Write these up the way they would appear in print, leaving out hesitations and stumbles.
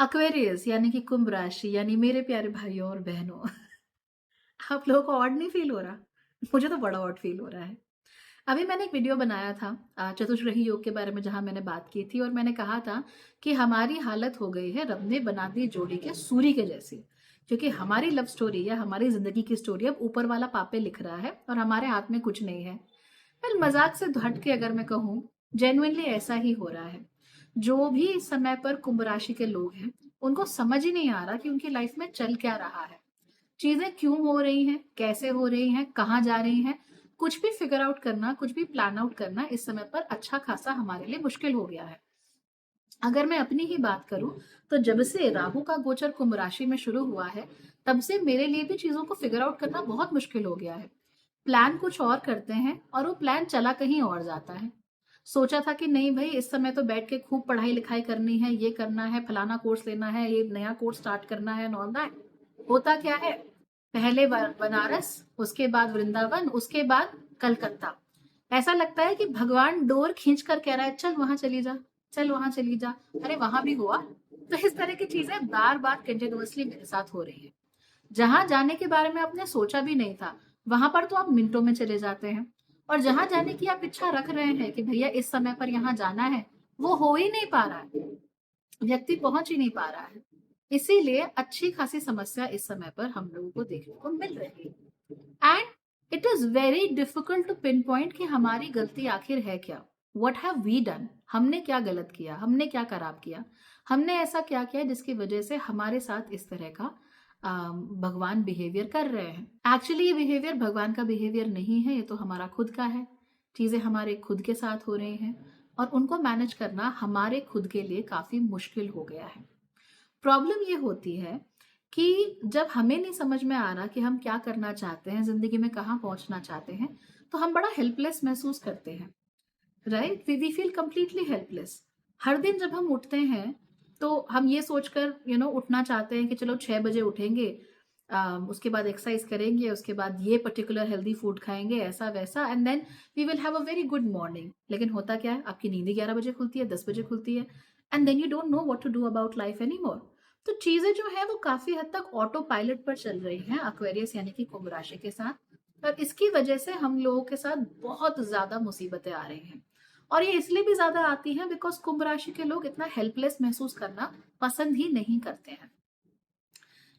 Aquarius यानी कि कुंभ राशि यानी मेरे प्यारे भाइयों और बहनों। आप लोगों को ऑड नहीं फील हो रहा? मुझे तो बड़ा ऑड फील हो रहा है। अभी मैंने एक वीडियो बनाया था चतुश्रही योग के बारे में, जहां मैंने बात की थी और मैंने कहा था कि हमारी हालत हो गई है रब ने बना दी जोड़ी के सूरी के जैसी, क्योंकि हमारी लव स्टोरी या हमारी जिंदगी की स्टोरी अब ऊपर वाला पापे लिख रहा है और हमारे हाथ में कुछ नहीं है। वेल, मजाक से हट के अगर मैं कहूँ, जेन्युइनली ऐसा ही हो रहा है। जो भी इस समय पर कुंभ राशि के लोग हैं, उनको समझ ही नहीं आ रहा कि उनकी लाइफ में चल क्या रहा है, चीजें क्यों हो रही हैं, कैसे हो रही हैं, कहाँ जा रही हैं। कुछ भी फिगर आउट करना, कुछ भी प्लान आउट करना इस समय पर अच्छा खासा हमारे लिए मुश्किल हो गया है। अगर मैं अपनी ही बात करूं, तो जब से राहु का गोचर कुंभ राशि में शुरू हुआ है, तब से मेरे लिए भी चीजों को फिगर आउट करना बहुत मुश्किल हो गया है। प्लान कुछ और करते हैं और वो प्लान चला कहीं और जाता है। सोचा था कि नहीं भाई, इस समय तो बैठ के खूब पढ़ाई लिखाई करनी है, ये करना है, फलाना कोर्स लेना है, ये नया कोर्स स्टार्ट करना है, ऑल दैट। होता क्या है, पहले बनारस, उसके बाद वृंदावन, उसके बाद कलकत्ता। ऐसा लगता है कि भगवान डोर खींच कर कह रहा है चल वहां चली जा, चल वहां चली जा। अरे वहां भी हुआ। तो इस तरह की चीजें बार बार कंटिन्यूअसली मेरे साथ हो रही है। जहां जाने के बारे में आपने सोचा भी नहीं था, वहां पर तो आप मिनटों में चले जाते हैं। और जहां जाने की आप इच्छा रख रहे हैं कि भैया इस समय पर यहाँ जाना है, वो हो ही नहीं पा रहा है, व्यक्ति पहुंच ही नहीं पा रहा है। इसीलिए अच्छी खासी समस्या इस समय पर हम लोगों को देखने को मिल रही है। And it is very difficult to pinpoint कि हमारी गलती आखिर है क्या। वट हैव वी डन, हमने क्या गलत किया, हमने क्या खराब किया, हमने ऐसा क्या किया जिसकी वजह से हमारे साथ इस तरह का भगवान बिहेवियर कर रहे हैं। एक्चुअली ये बिहेवियर भगवान का बिहेवियर नहीं है, ये तो हमारा खुद का है। चीजें हमारे खुद के साथ हो रही हैं और उनको मैनेज करना हमारे खुद के लिए काफी मुश्किल हो गया है। प्रॉब्लम ये होती है कि जब हमें नहीं समझ में आ रहा कि हम क्या करना चाहते हैं, जिंदगी में कहाँ पहुंचना चाहते हैं, तो हम बड़ा हेल्पलेस महसूस करते हैं। Right, we feel completely helpless. हर दिन जब हम उठते हैं, तो हम ये सोचकर उठना चाहते हैं कि चलो 6 बजे उठेंगे, उसके बाद एक्सरसाइज करेंगे, उसके बाद ये पर्टिकुलर हेल्दी फूड खाएंगे, ऐसा वैसा, and then we will have a very good morning. लेकिन होता क्या है, आपकी नींद 11 बजे खुलती है, 10 बजे खुलती है, and then you don't know what to do about life anymore. तो चीजें जो है वो काफी हद तक ऑटो पायलट पर चल रही हैं एक्वेरियस यानी कि कुंभ राशि के साथ। और इसकी वजह से हम लोगों के साथ बहुत ज्यादा मुसीबतें आ रही हैं। और ये इसलिए भी ज्यादा आती हैं बिकॉज कुंभ राशि के लोग इतना हेल्पलेस महसूस करना पसंद ही नहीं करते हैं।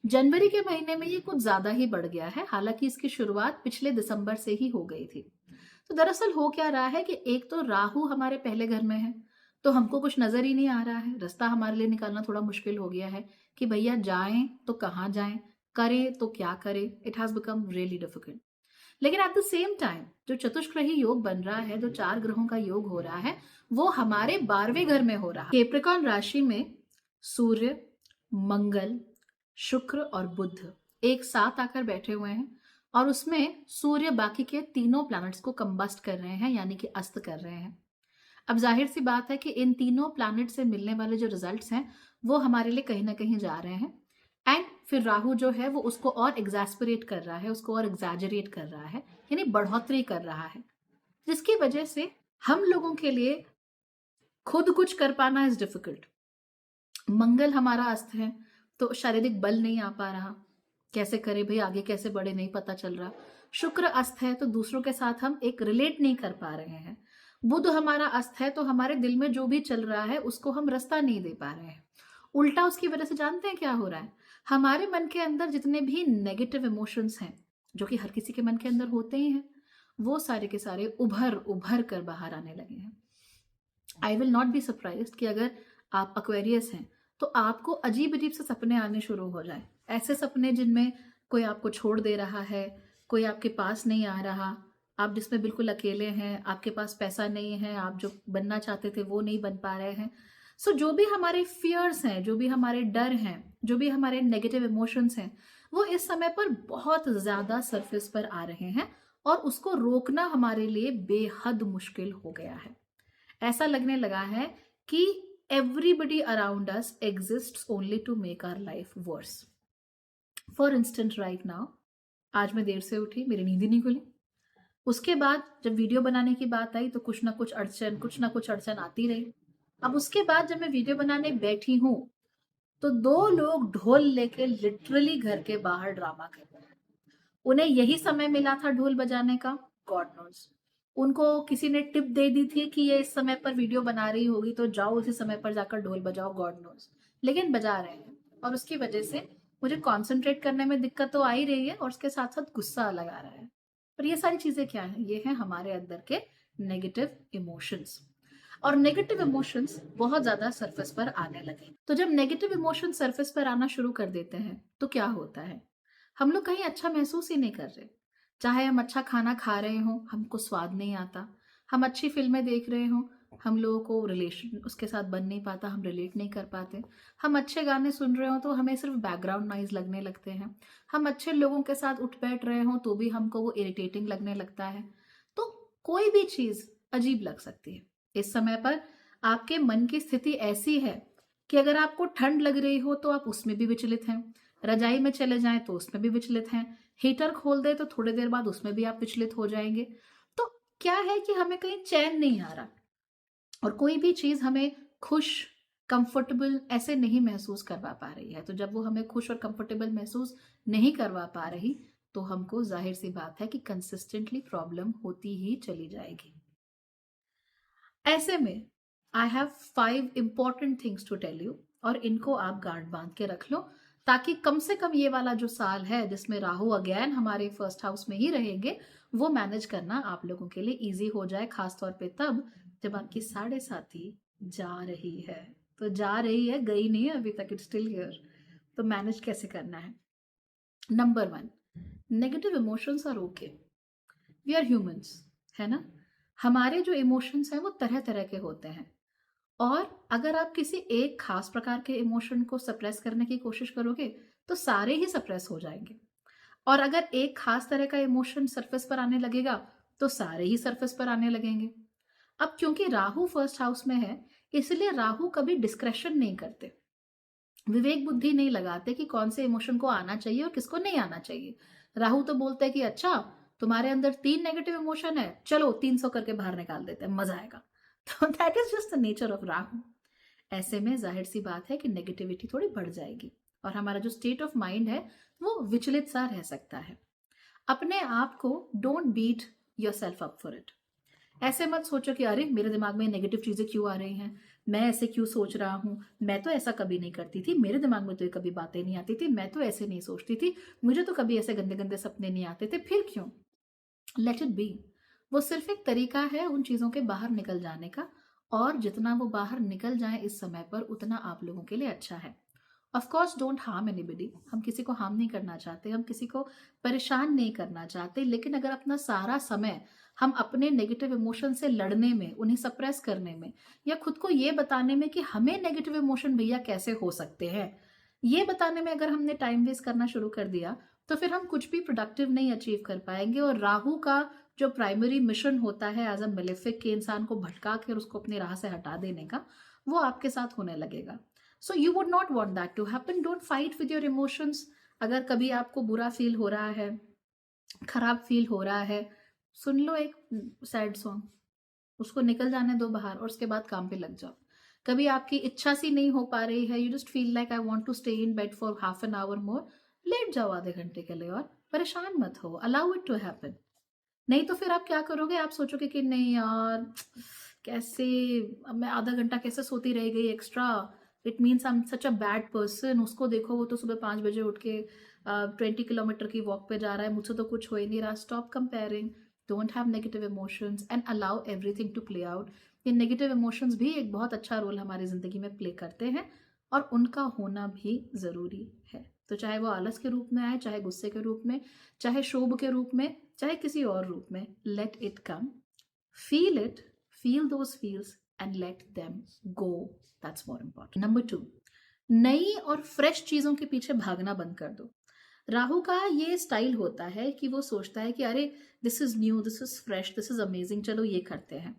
जनवरी के महीने में ये कुछ ज्यादा ही बढ़ गया है, हालांकि इसकी शुरुआत पिछले दिसंबर से ही हो गई थी। तो दरअसल हो क्या रहा है कि एक तो राहु हमारे पहले घर में है, तो हमको कुछ नजर ही नहीं आ रहा है, रास्ता हमारे लिए निकालना थोड़ा मुश्किल हो गया है कि भैया जाएं तो कहाँ जाएं, करें तो क्या करें। It has become really difficult. लेकिन एट द सेम टाइम जो चतुष्ग्रही योग बन रहा है, जो 4 ग्रहों का योग हो रहा है, वो हमारे 12वें घर में हो रहा है। केप्रिकॉन राशि में सूर्य, मंगल, शुक्र और बुध एक साथ आकर बैठे हुए हैं। और उसमें सूर्य बाकी के तीनों प्लैनेट्स को कंबस्ट कर रहे हैं, यानी कि अस्त कर रहे हैं। अब जाहिर सी बात है कि इन तीनों प्लैनेट से मिलने वाले जो रिजल्ट्स हैं, वो हमारे लिए कहीं ना कहीं जा रहे हैं। एंड फिर राहु जो है वो उसको और एग्जैस्परेट कर रहा है, उसको और एग्जैजरेट कर रहा है, यानी बढ़ोतरी कर रहा है, जिसकी वजह से हम लोगों के लिए खुद कुछ कर पाना इज डिफिकल्ट। मंगल हमारा अस्त है, तो शारीरिक बल नहीं आ पा रहा, कैसे करे भाई, आगे कैसे बढ़े नहीं पता चल रहा। शुक्र अस्त है, तो दूसरों के साथ हम एक रिलेट नहीं कर पा रहे हैं। बुध हमारा अस्त है, तो हमारे दिल में जो भी चल रहा है उसको हम रास्ता नहीं दे पा रहे हैं। उल्टा उसकी वजह से जानते हैं क्या हो रहा है, हमारे मन के अंदर जितने भी नेगेटिव इमोशंस हैं, जो कि हर किसी के मन के अंदर होते ही हैं, वो सारे के सारे उभर उभर कर बाहर आने लगे हैं। I will not be surprise कि अगर आप अक्वेरियस हैं, तो आपको अजीब अजीब से सपने आने शुरू हो जाए। ऐसे सपने जिनमें कोई आपको छोड़ दे रहा है, कोई आपके पास नहीं आ रहा, आप जिसमें बिल्कुल अकेले हैं, आपके पास पैसा नहीं है, आप जो बनना चाहते थे वो नहीं बन पा रहे हैं। सो जो भी हमारे फियर्स हैं, जो भी हमारे डर हैं, जो भी हमारे नेगेटिव इमोशंस हैं, वो इस समय पर बहुत ज्यादा सरफेस पर आ रहे हैं और उसको रोकना हमारे लिए बेहद मुश्किल हो गया है। ऐसा लगने लगा है कि everybody around us exist only to make our life worse. For instance right now, आज मैं देर से उठी, मेरी नींद ही नहीं खुली। उसके बाद जब वीडियो बनाने की बात आई तो कुछ ना कुछ अड़चन आती रही। अब उसके बाद जब मैं वीडियो बनाने बैठी हूं, तो 2 लोग ढोल लेके लिटरली घर के बाहर ड्रामा कर रहे हैं। उन्हें यही समय मिला था ढोल बजाने का, गॉड नोज़। उनको किसी ने टिप दे दी थी कि ये इस समय पर वीडियो बना रही होगी तो जाओ उसी समय पर जाकर ढोल बजाओ, गॉड नोज़। लेकिन बजा रहे हैं और उसकी वजह से मुझे कॉन्संट्रेट करने में दिक्कत तो आ ही रही है और उसके साथ-साथ गुस्सा अलग आ रहा है। पर ये सारी चीज़ें क्या हैं? ये हैं हमारे अंदर के नेगेटिव इमोशंस। और नेगेटिव इमोशंस बहुत ज़्यादा सरफेस पर आने लगे। तो जब नेगेटिव इमोशंस सरफेस पर आना शुरू कर देते हैं, तो क्या होता है? हम लोग कहीं अच्छा महसूस ही नहीं कर रहे। चाहे हम अच्छा खाना खा रहे हों, हमको स्वाद नहीं आता। हम अच्छी फ़िल्में देख रहे हों, हम लोगों को रिलेशन उसके साथ बन नहीं पाता, हम रिलेट नहीं कर पाते। हम अच्छे गाने सुन रहे हों, तो हमें सिर्फ़ बैकग्राउंड नॉइज़ लगने लगते हैं। हम अच्छे लोगों के साथ उठ-बैठ रहे हों, तो भी हमको वो इरिटेटिंग लगने लगता है। तो कोई भी चीज़ अजीब लग सकती है। इस समय पर आपके मन की स्थिति ऐसी है कि अगर आपको ठंड लग रही हो, तो आप उसमें भी विचलित हैं। रज़ाई में चले जाएँ तो उसमें भी विचलित हैं। हीटर खोल दें तो थोड़ी देर बाद उसमें भी आप विचलित हो जाएँगे। तो क्या है कि हमें कहीं चैन नहीं आ रहा और कोई भी चीज़ हमें खुश, कंफर्टेबल ऐसे नहीं महसूस करवा पा रही है। तो जब वो हमें खुश और कंफर्टेबल महसूस नहीं करवा पा रही, तो हमको ज़ाहिर-सी बात है कि कंसिस्टेंटली प्रॉब्लम होती ही चली जाएगी। ऐसे में I have 5 important things to tell you और इनको आप गांठ बांध के रख लो ताकि कम से कम ये वाला जो साल है जिसमें राहु अगेन हमारे फर्स्ट हाउस में ही रहेंगे वो मैनेज करना आप लोगों के लिए इजी हो जाए, खास तौर पे तब जब आपकी साढ़े साथी जा रही है। तो जा रही है, गई नहीं है अभी तक, इट्स स्टिल हियर। तो मैनेज कैसे करना है? Number 1, negative emotions are okay, we are humans, है ना? हमारे जो इमोशंस हैं वो तरह तरह के होते हैं और अगर आप किसी एक खास प्रकार के इमोशन को सप्रेस करने की कोशिश करोगे तो सारे ही सप्रेस हो जाएंगे और अगर एक खास तरह का इमोशन सरफेस पर आने लगेगा तो सारे ही सरफेस पर आने लगेंगे। अब क्योंकि राहु फर्स्ट हाउस में है, इसलिए राहु कभी डिस्क्रेशन नहीं करते, विवेक बुद्धि नहीं लगाते कि कौन से इमोशन को आना चाहिए और किसको नहीं आना चाहिए। राहु तो बोलते हैं कि अच्छा, तुम्हारे अंदर 3 नेगेटिव इमोशन है, चलो 300 करके बाहर निकाल देते हैं, मजा आएगा। तो that is just the nature of Rahu. ऐसे में जाहिर सी बात है कि नेगेटिविटी थोड़ी बढ़ जाएगी और हमारा जो स्टेट ऑफ माइंड है वो विचलित सा रह सकता है। अपने आप को don't beat yourself up for it. ऐसे मत सोचो कि अरे मेरे दिमाग में नेगेटिव चीजें क्यों आ रही हैं, मैं ऐसे क्यों सोच रहा हूँ, मैं तो ऐसा कभी नहीं करती थी, मेरे दिमाग में तो ये कभी बातें नहीं आती थी, मैं तो ऐसे नहीं सोचती थी, मुझे तो कभी ऐसे गंदे गंदे सपने नहीं आते थे, फिर क्यों? Let it be. वो सिर्फ एक तरीका है उन चीज़ों के बाहर निकल जाने का और जितना वो बाहर निकल जाए इस समय पर उतना आप लोगों के लिए अच्छा है। Of course don't harm anybody, हम किसी को हार्म नहीं करना चाहते, हम किसी को परेशान नहीं करना चाहते, लेकिन अगर अपना सारा समय हम अपने नेगेटिव इमोशन से लड़ने में, उन्हें सप्रेस करने में या खुद को ये बताने में कि हमें नेगेटिव इमोशन भैया कैसे हो सकते हैं, ये बताने में अगर हमने टाइम वेस्ट करना शुरू कर दिया तो फिर हम कुछ भी प्रोडक्टिव नहीं अचीव कर पाएंगे और राहु का जो प्राइमरी मिशन होता है एज अ मेलेफिक के इंसान को भटका कर उसको अपनी राह से हटा देने का, वो आपके साथ होने लगेगा। So you would not want that to happen. Don't fight with your emotions. अगर कभी आपको बुरा फील हो रहा है, खराब फील हो रहा है, सुन लो एक सैड सॉन्ग, उसको निकल जाने दो बाहर और उसके बाद काम पे लग जाओ। कभी आपकी इच्छा सी नहीं हो पा रही है, you just feel like I want to stay in bed for half an hour more, लेट जाओ आधे घंटे के लिए और परेशान मत हो, अलाउ इट टू हैपन। नहीं तो फिर आप क्या करोगे? आप सोचोगे कि नहीं यार, कैसे अब मैं आधा घंटा कैसे सोती रह गई extra, it means I am such a bad person. उसको देखो, वो तो सुबह 5 बजे उठ के 20 किलोमीटर की वॉक पे जा रहा है, मुझसे तो कुछ हो ही नहीं रहा। Stop comparing, don't have negative emotions and allow everything to play out. ये नेगेटिव इमोशंस भी एक बहुत अच्छा रोल हमारी ज़िंदगी में प्ले करते हैं और उनका होना भी ज़रूरी है। तो चाहे वो आलस के रूप में आए, चाहे गुस्से के रूप में, चाहे शोभ के रूप में, चाहे किसी और रूप में, let it come, feel it, feel those feels and let them go. That's more important. Number 2, नई और फ्रेश चीज़ों के पीछे भागना बंद कर दो। राहु का ये स्टाइल होता है कि वो सोचता है कि अरे this is new, this is fresh, this is amazing, चलो ये करते हैं।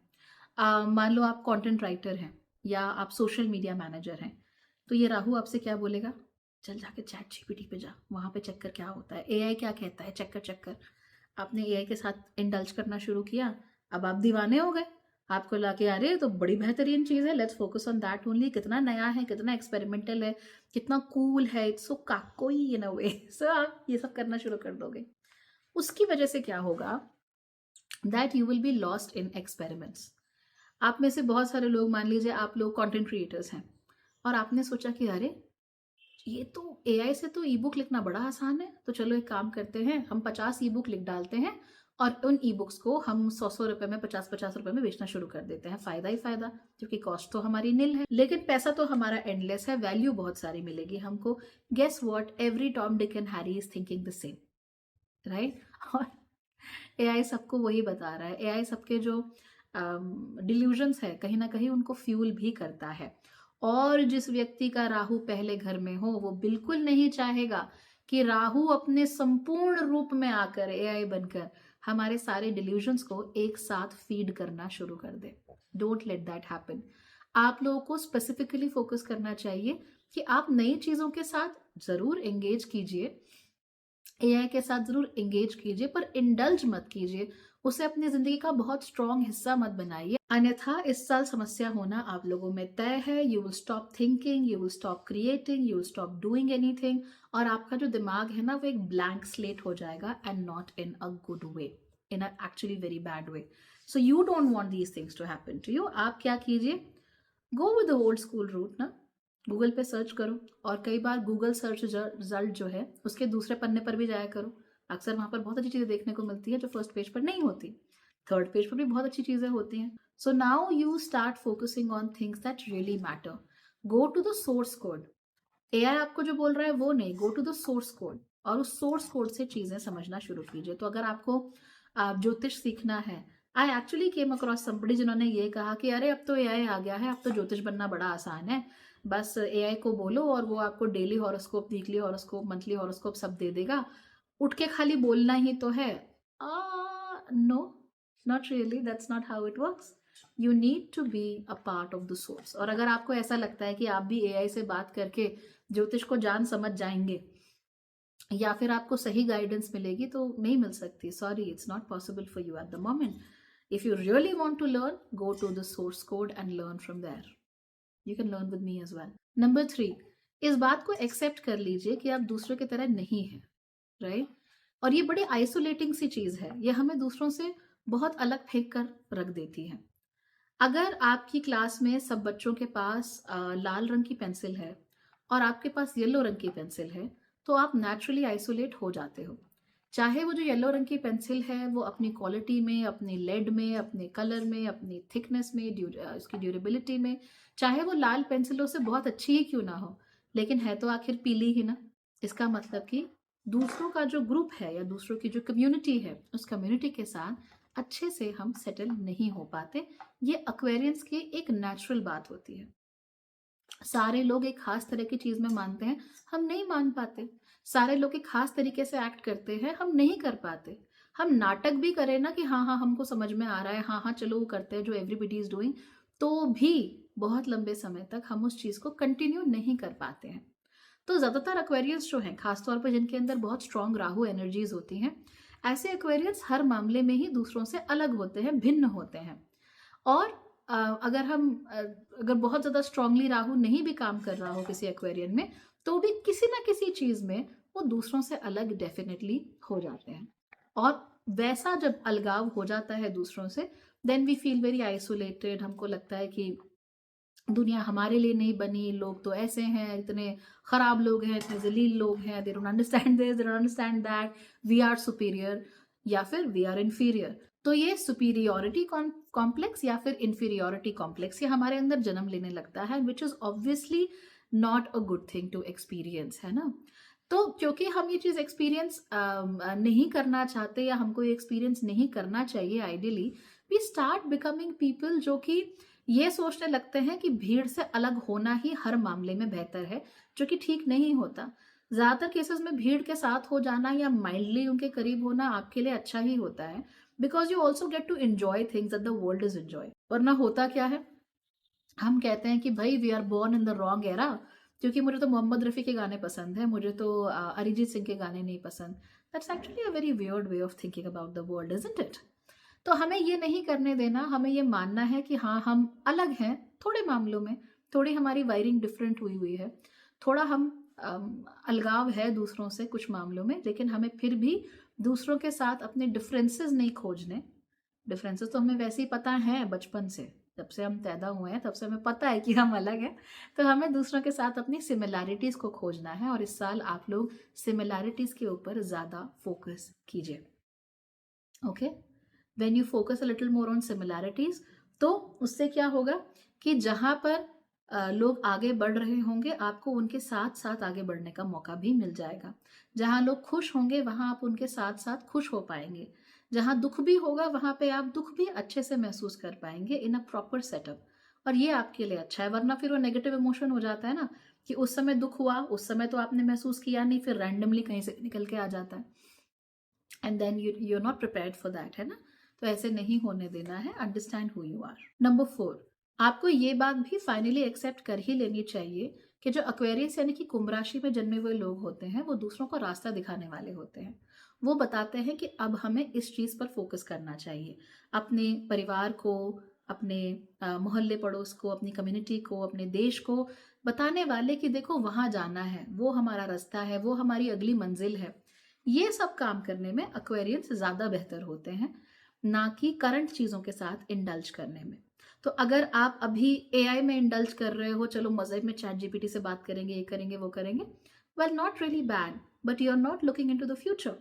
मान लो आप कंटेंट राइटर हैं या आप सोशल मीडिया मैनेजर हैं, तो ये राहु आपसे क्या बोलेगा? चल जाके चैट जीपीटी पे जा, वहाँ पे चेक कर क्या होता है, एआई क्या कहता है, चेक कर चेक कर। आपने एआई के साथ इंडल्ज करना शुरू किया, अब आप दीवाने हो गए। आपको लाके अरे तो बड़ी बेहतरीन चीज़ है, let's focus on that only, कितना नया है, कितना एक्सपेरिमेंटल है, कितना कूल है, इट्स सो काकोई इन अ वे। सो आप ये सब करना शुरू कर दोगे, उसकी वजह से क्या होगा, that you will be lost in experiments. आप में से बहुत सारे लोग, मान लीजिए आप लोग कंटेंट क्रिएटर्स हैं और आपने सोचा कि अरे ये तो एआई से तो ई बुक लिखना बड़ा आसान है, तो चलो एक काम करते हैं, हम 50 ई बुक लिख डालते हैं और उन ई बुक्स को हम 100-100 रुपए में, 50-50 रुपए में बेचना शुरू कर देते हैं। फायदा ही फायदा, क्योंकि कॉस्ट तो हमारी निल है, लेकिन पैसा तो हमारा एंडलेस है, वैल्यू बहुत सारी मिलेगी हमको। Guess what, every Tom Dick and Harry is thinking the same, right? और एआई सबको वही बता रहा है। एआई सबके जो डिल्यूजन्स है कहीं ना कहीं उनको फ्यूल भी करता है। और जिस व्यक्ति का राहु पहले घर में हो वो बिल्कुल नहीं चाहेगा कि राहु अपने संपूर्ण रूप में आकर एआई बनकर हमारे सारे डिल्यूजन्स को एक साथ फीड करना शुरू कर दे। Don't let that happen. आप लोगों को स्पेसिफिकली फोकस करना चाहिए कि आप नई चीजों के साथ जरूर एंगेज कीजिए, एआई के साथ जरूर एंगेज कीजिए, पर इंडल्ज मत कीजिए, उसे अपनी जिंदगी का बहुत स्ट्रॉन्ग हिस्सा मत बनाइए, अन्यथा इस साल समस्या होना आप लोगों में तय है। You will stop thinking, you will stop creating, you will stop doing anything, और आपका जो दिमाग है ना वो एक ब्लैंक स्लेट हो जाएगा, and not in a good way, in a actually very bad way. So you don't want these things to happen to you. आप क्या कीजिए, go with the old school route ना, गूगल पे search करो, और कई बार गूगल सर्च रिजल्ट जो है उसके दूसरे पन्ने पर भी जाया करो। अक्सर वहां पर बहुत अच्छी चीजें देखने को मिलती है जो फर्स्ट पेज पर नहीं होती, थर्ड पेज पर भी बहुत अच्छी चीजें होती हैं। So now you start focusing on things that really matter. Go to the source code. AI आपको जो बोल रहा है वो नहीं, go to the source code, और उस सोर्स कोड से चीजें समझना शुरू कीजिए। तो अगर आपको ज्योतिष सीखना है, I actually came across somebody जिन्होंने ये कहा कि अरे अब तो एआई आ गया है, अब तो ज्योतिष बनना बड़ा आसान है, बस एआई को बोलो और वो आपको daily horoscope, weekly horoscope, monthly horoscope सब दे देगा, उठ के खाली बोलना ही तो है। No, not really, that's not how it works. You need to be a part of the source. और अगर आपको ऐसा लगता है कि आप भी एआई से बात करके ज्योतिष को जान समझ जाएंगे या फिर आपको सही गाइडेंस मिलेगी, तो नहीं मिल सकती, sorry, it's not possible for you at the moment. If you really want to learn, go to the source code and learn from there. You can learn with me as well. Number 3, इस बात को accept कर लीजिए कि आप दूसरों की तरह नहीं हैं, राइट? और ये बड़ी आइसोलेटिंग सी चीज है, ये हमें दूसरों से बहुत अलग फेंक कर रख देती है। अगर आपकी क्लास में सब बच्चों के पास लाल रंग की पेंसिल है और आपके पास येलो रंग की पेंसिल है, तो आप नेचुरली आइसोलेट हो जाते हो। चाहे वो जो येलो रंग की पेंसिल है वो अपनी क्वालिटी में, अपने लेड में, अपने कलर में, अपनी थिकनेस में, उसकी ड्यूरेबिलिटी में, चाहे वो लाल पेंसिलों से बहुत अच्छी ही क्यों ना हो, लेकिन है तो आखिर पीली ही ना। इसका मतलब कि दूसरों का जो ग्रुप है या दूसरों की जो कम्युनिटी है, उस कम्युनिटी के साथ अच्छे से हम सेटल नहीं हो पाते। ये एक्वेरियंस की एक नेचुरल बात होती है। सारे लोग एक खास तरह की चीज में मानते हैं, हम नहीं मान पाते। सारे लोग एक खास तरीके से एक्ट करते हैं, हम नहीं कर पाते। हम नाटक भी करें ना कि हाँ हाँ हमको समझ में आ रहा है, हाँ हाँ चलो वो करते हैं जो एवरीबडी इज डूइंग, तो भी बहुत लंबे समय तक हम उस चीज को कंटिन्यू नहीं कर पाते हैं। तो ज्यादातर एक्वेरियंस जो हैं, खासतौर पर जिनके अंदर बहुत स्ट्रांग राहु एनर्जीज होती हैं, ऐसे एक्वेरियंस हर मामले में ही दूसरों से अलग होते हैं, भिन्न होते हैं। और अगर हम अगर बहुत ज्यादा स्ट्रांगली राहु नहीं भी काम कर रहा हो किसी एक्वेरियन में, तो भी किसी ना किसी चीज में वो दूसरों से अलग डेफिनेटली हो जाते हैं। और वैसा जब अलगाव हो जाता है दूसरों से, then we feel very isolated. हमको लगता है कि दुनिया हमारे लिए नहीं बनी, लोग तो ऐसे हैं, इतने खराब लोग हैं, इतने जलील लोग हैं, they don't understand this, they don't understand that, we are superior या फिर वी आर इन्फीरियर। तो ये सुपीरियोरिटी कॉम्प्लेक्स या फिर इन्फीरियोरिटी कॉम्प्लेक्स ये हमारे अंदर जन्म लेने लगता है, which is obviously not a good thing to experience, है ना? तो क्योंकि हम ये चीज एक्सपीरियंस नहीं करना चाहते या हमको ये एक्सपीरियंस नहीं करना चाहिए, ideally we start becoming people जो कि ये सोचने लगते हैं कि भीड़ से अलग होना ही हर मामले में बेहतर है, जो कि ठीक नहीं होता। ज्यादातर केसेस में भीड़ के साथ हो जाना या माइल्डली उनके करीब होना आपके लिए अच्छा ही होता है, because you also get to enjoy things that the world is enjoy. वरना होता क्या है, हम कहते हैं कि भाई we are born in the wrong era, क्योंकि मुझे तो मोहम्मद रफ़ी के गाने पसंद है, मुझे तो अरिजीत सिंह के गाने नहीं पसंद। That's actually a very weird way of thinking about the world, isn't it? तो हमें ये नहीं करने देना, हमें ये मानना है कि हाँ, हम अलग हैं थोड़े मामलों में, थोड़ी हमारी वायरिंग डिफरेंट हुई हुई है, थोड़ा हम अलगाव है दूसरों से कुछ मामलों में, लेकिन हमें फिर भी दूसरों के साथ अपने डिफरेंसेस नहीं खोजने। डिफरेंसेस तो हमें वैसे ही पता है बचपन से, जब से हम पैदा हुए हैं तब से हमें पता है कि हम अलग हैं। तो हमें दूसरों के साथ अपनी सिमिलैरिटीज़ को खोजना है, और इस साल आप लोग सिमिलैरिटीज़ के ऊपर ज़्यादा फोकस कीजिए। Okay, when you focus a little more on similarities, तो उससे क्या होगा कि जहाँ पर लोग आगे बढ़ रहे होंगे, आपको उनके साथ साथ आगे बढ़ने का मौका भी मिल जाएगा। जहाँ लोग खुश होंगे वहाँ आप उनके साथ साथ खुश हो पाएंगे। जहाँ दुख भी होगा वहाँ पे आप दुख भी अच्छे से महसूस कर पाएंगे इन अ प्रॉपर सेटअप, और ये आपके लिए अच्छा है। वरना फिर वो नेगेटिव इमोशन हो जाता है ना, कि उस समय दुख हुआ, उस समय तो आपने महसूस किया नहीं, फिर रैंडमली कहीं से निकल के आ जाता है, and then you are not prepared for that, है ना। तो ऐसे नहीं होने देना है, understand who you are. Number 4, आपको ये बात भी फाइनली एक्सेप्ट कर ही लेनी चाहिए कि जो एक्वेरियस यानी कि कुंभ राशि में जन्मे हुए लोग होते हैं, वो दूसरों को रास्ता दिखाने वाले होते हैं। वो बताते हैं कि अब हमें इस चीज़ पर फोकस करना चाहिए। अपने परिवार को, अपने मोहल्ले पड़ोस को, अपनी कम्युनिटी को, अपने देश को बताने वाले कि देखो वहाँ जाना है, वो हमारा रास्ता है, वो हमारी अगली मंजिल है। ये सब काम करने में एक्वेरियंस ज़्यादा बेहतर होते हैं, ना कि करंट चीज़ों के साथ इंडल्ज करने में। तो अगर आप अभी एआई में इंडल्ज कर रहे हो, चलो मज़े में चैट जीपीटी से बात करेंगे, ये करेंगे, वो करेंगे, well not really bad, but you are not looking into the future.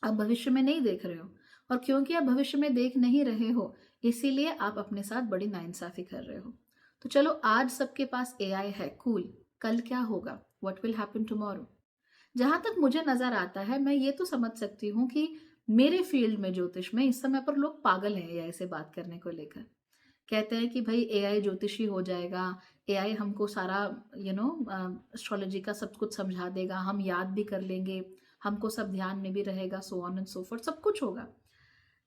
आप भविष्य में नहीं देख रहे हो, और क्योंकि आप भविष्य में देख नहीं रहे हो, इसीलिए आप अपने साथ बड़ी नाइंसाफी कर रहे हो। तो चलो, आज सबके पास एआई है, कूल, कल क्या होगा, व्हाट विल हैपन टुमारो। जहां तक मुझे नजर आता है, मैं ये तो समझ सकती हूँ कि मेरे फील्ड में, ज्योतिष में, इस समय पर लोग पागल हैं एआई से बात करने को लेकर। कहते हैं कि भाई एआई ज्योतिषी हो जाएगा, एआई हमको सारा एस्ट्रोलॉजी का सब कुछ समझा देगा, हम याद भी कर लेंगे, हमको सब ध्यान में भी रहेगा, so on and so fourth, सब कुछ होगा।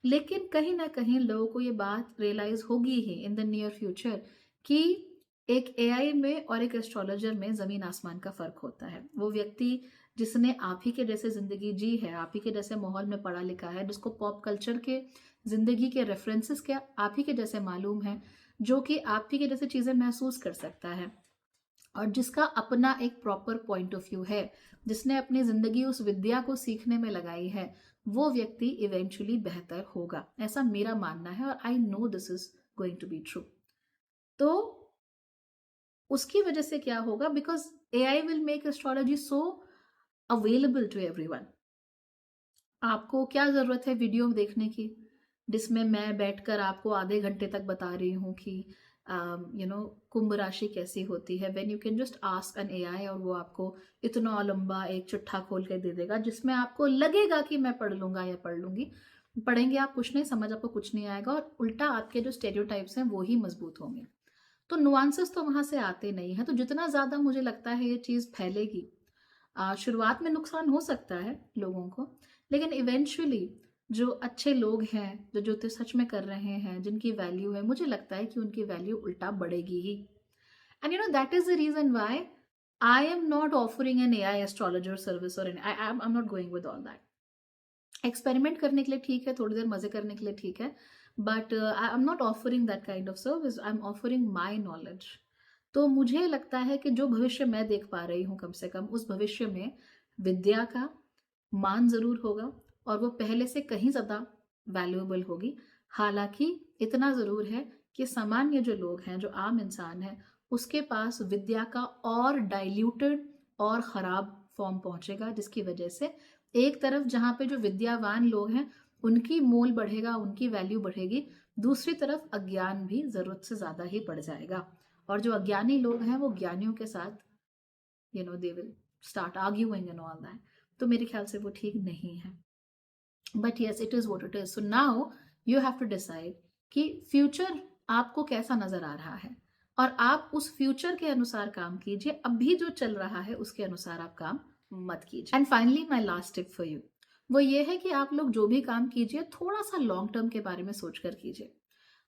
लेकिन कहीं ना कहीं लोगों को ये बात रियलाइज होगी ही इन द नियर फ्यूचर कि एक एआई में और एक एस्ट्रोलॉजर में जमीन आसमान का फर्क होता है। वो व्यक्ति जिसने आप ही के जैसे जिंदगी जी है, आप ही के जैसे माहौल में पढ़ा लिखा है, जिसको पॉप कल्चर के जिंदगी के रेफरेंसेस क्या आप ही के जैसे मालूम है, जो कि आप ही के जैसे चीजें महसूस कर सकता है, और जिसका अपना एक प्रॉपर पॉइंट ऑफ व्यू है, जिसने अपनी जिंदगी उस विद्या को सीखने में लगाई है, वो व्यक्ति इवेंचुअली बेहतर होगा, ऐसा मेरा मानना है, और I know this is going to be true. तो उसकी वजह से क्या होगा, because AI will make astrology so available to everyone. आपको क्या जरूरत है वीडियो देखने की, जिसमें मैं बैठकर आपको आधे घंटे तक बता रही हूँ कि कुंभ राशि कैसी होती है, when you can just ask an AI, और वो आपको इतना लंबा एक चिट्ठा खोल के दे देगा, जिसमें आपको लगेगा कि मैं पढ़ लूंगा या पढ़ लूंगी। पढ़ेंगे आप कुछ नहीं, समझ आपको कुछ नहीं आएगा, और उल्टा आपके जो स्टेरियोटाइप्स हैं वो ही मजबूत होंगे। तो नुआंसेस तो वहां से आते नहीं है। तो जितना ज्यादा मुझे लगता है ये चीज फैलेगी, शुरुआत में नुकसान हो सकता है लोगों को, लेकिन इवेंचुअली जो अच्छे लोग हैं, जो ज्योतिष सच में कर रहे हैं, जिनकी वैल्यू है, मुझे लगता है कि उनकी वैल्यू उल्टा बढ़ेगी ही। And that is the reason why I am not offering an AI astrologer service, और I am not going with all that. Experiment करने के लिए ठीक है, थोड़ी देर मजे करने के लिए ठीक है, but I am not offering that kind of service, I am offering my knowledge. तो मुझे लगता है कि जो भविष्य मैं देख पा रही हूँ, कम से कम उस भविष्य में विद्या का मान जरूर होगा, और वो पहले से कहीं ज्यादा वैल्यूएबल होगी। हालांकि इतना जरूर है कि सामान्य जो लोग हैं, जो आम इंसान है, उसके पास विद्या का और डाइल्यूटेड और खराब फॉर्म पहुंचेगा, जिसकी वजह से एक तरफ जहां पे जो विद्यावान लोग हैं उनकी मोल बढ़ेगा, उनकी वैल्यू बढ़ेगी, दूसरी तरफ अज्ञान भी जरूरत से ज्यादा ही बढ़ जाएगा, और जो अज्ञानी लोग हैं वो ज्ञानियों के साथ they will start arguing and all that. तो मेरे ख्याल से वो ठीक नहीं है, but yes, it is what it is. So now you have to decide कि फ्यूचर आपको कैसा नजर आ रहा है, और आप उस फ्यूचर के अनुसार काम कीजिए, अभी जो चल रहा है उसके अनुसार आप काम मत कीजिए। And finally my last tip for you, वो ये है कि आप लोग जो भी काम कीजिए, थोड़ा सा लॉन्ग टर्म के बारे में सोचकर कीजिए।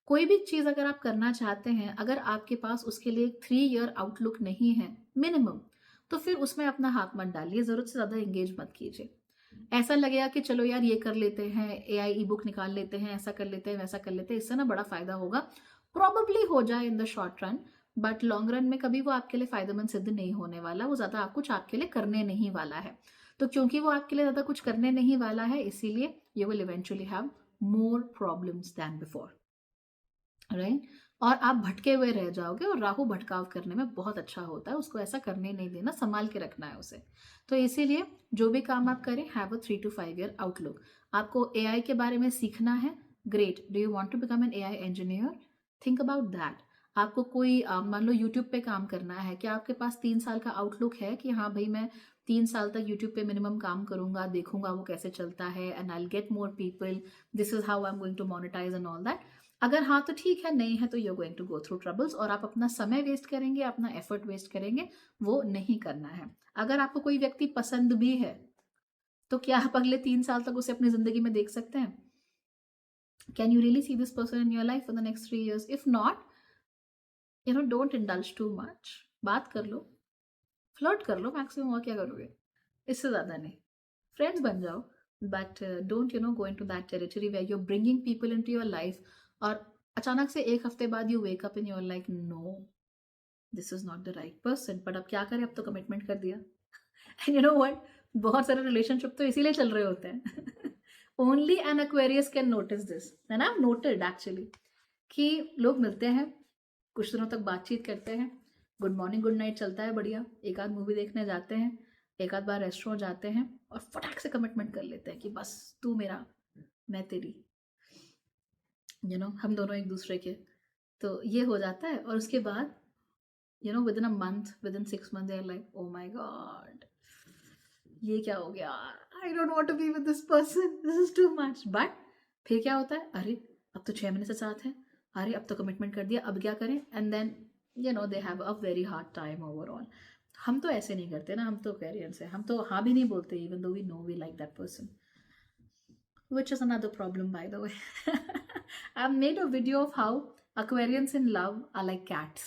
कोई भी चीज अगर आप करना चाहते हैं, अगर आपके पास उसके लिए 3 ईयर आउटलुक नहीं है मिनिमम, तो फिर उसमें अपना हाथ मत डालिए, जरूरत से ज्यादा एंगेज मत कीजिए। ऐसा लगेगा कि चलो यार ये कर लेते हैं, एआई ई बुक निकाल लेते हैं, ऐसा कर लेते हैं, वैसा कर लेते हैं, इससे ना बड़ा फायदा होगा। प्रॉबेबली हो जाए in the short run, but long run में कभी वो आपके लिए फायदेमंद सिद्ध नहीं होने वाला। वो ज़्यादा कुछ आपके लिए करने नहीं वाला है। तो क्योंकि वो आपके लिए ज़्यादा कुछ करने नहीं वाला है, इसीलिए you will eventually have more problems then before, right. और आप भटके हुए रह जाओगे, और राहु भटकाव करने में बहुत अच्छा होता है, उसको ऐसा करने नहीं देना, संभाल के रखना है उसे। तो इसीलिए जो भी काम आप करें, have a 3 to 5 year outlook. आपको एआई के बारे में सीखना है, great. Do you want to become an AI engineer? Think about that. आपको कोई मान लो यूट्यूब पे काम करना है, क्या आपके पास 3 साल का आउटलुक है कि हाँ भाई मैं 3 साल तक यूट्यूब पे मिनिमम काम करूंगा, देखूंगा वो कैसे चलता है, and I will get more people, this is how I am going to monetize and all that? अगर हाँ तो ठीक है, नहीं है तो you are going to go through troubles, और आप अपना समय वेस्ट करेंगे, अपना एफर्ट वेस्ट करेंगे। वो नहीं करना है। अगर आपको कोई व्यक्ति पसंद भी है, तो क्या आप अगले 3 साल तक उसे अपनी जिंदगी में देख सकते हैं? Can you really see this person in your life for the next 3 years? If not, don't indulge too much. बात कर लो, फ्लर्ट कर लो मैक्सिमम, और क्या करोगे? इससे ज्यादा नहीं। फ्रेंड्स बन जाओ, but don't go in to that territory where you are bringing people in to your life, और अचानक से 1 हफ्ते बाद you wake up in your like, no, this is not the right person. But अब क्या करें, अब तो कमिटमेंट कर दिया। एंड यू नो व्हाट, बहुत सारे रिलेशनशिप तो इसीलिए चल रहे होते हैं। Only an Aquarius can notice this, and I have noted actually, कि लोग मिलते हैं, कुछ दिनों तक बातचीत करते हैं, गुड मॉर्निंग गुड नाइट चलता है बढ़िया, एक आध मूवी देखने जाते हैं, एक आध बार रेस्टोरेंट जाते हैं, और फटाक से कमिटमेंट कर लेते हैं कि बस तू मेरा, मैं तेरी, हम दोनों एक दूसरे के। तो ये हो जाता है, और उसके बाद within a month, within 6 months they are like, oh my God, ये क्या हो गया, I don't want to be with this person, this is too much. But फिर क्या होता है, अरे अब तो 6 महीने से साथ हैं, अरे अब तो कमिटमेंट कर दिया, अब क्या करें? And then they have a very hard time overall. हम तो ऐसे नहीं करते ना, हम तो क्वेरियंस है, हम तो हाँ भी नहीं बोलते, even though we know we like that person, which is another problem by the way. I've made a video of how Aquarians in love are like cats.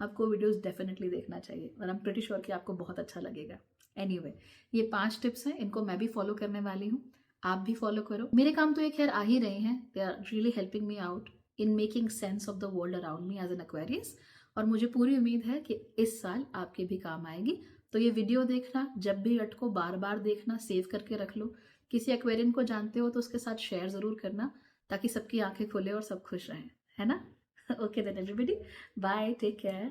आपको वीडियोस डेफिनेटली देखना चाहिए, और आई एम प्रीटी श्योर कि आपको बहुत अच्छा लगेगा। Anyway, ये 5 टिप्स हैं, इनको मैं भी फॉलो करने वाली हूँ, आप भी फॉलो करो। मेरे काम तो ये खैर आ ही रहे हैं, they are really helping me out in making sense of the world around me as an Aquarius, और मुझे पूरी उम्मीद है कि इस साल आपके भी काम आएगी। तो ये वीडियो देखना, जब भी अटको बार बार देखना, सेव करके रख लो। किसी एक्वेरियन को जानते हो तो उसके साथ शेयर ज़रूर करना, ताकि सबकी आंखें खुले और सब खुश रहें, है ना? Okay then everybody, bye, take care.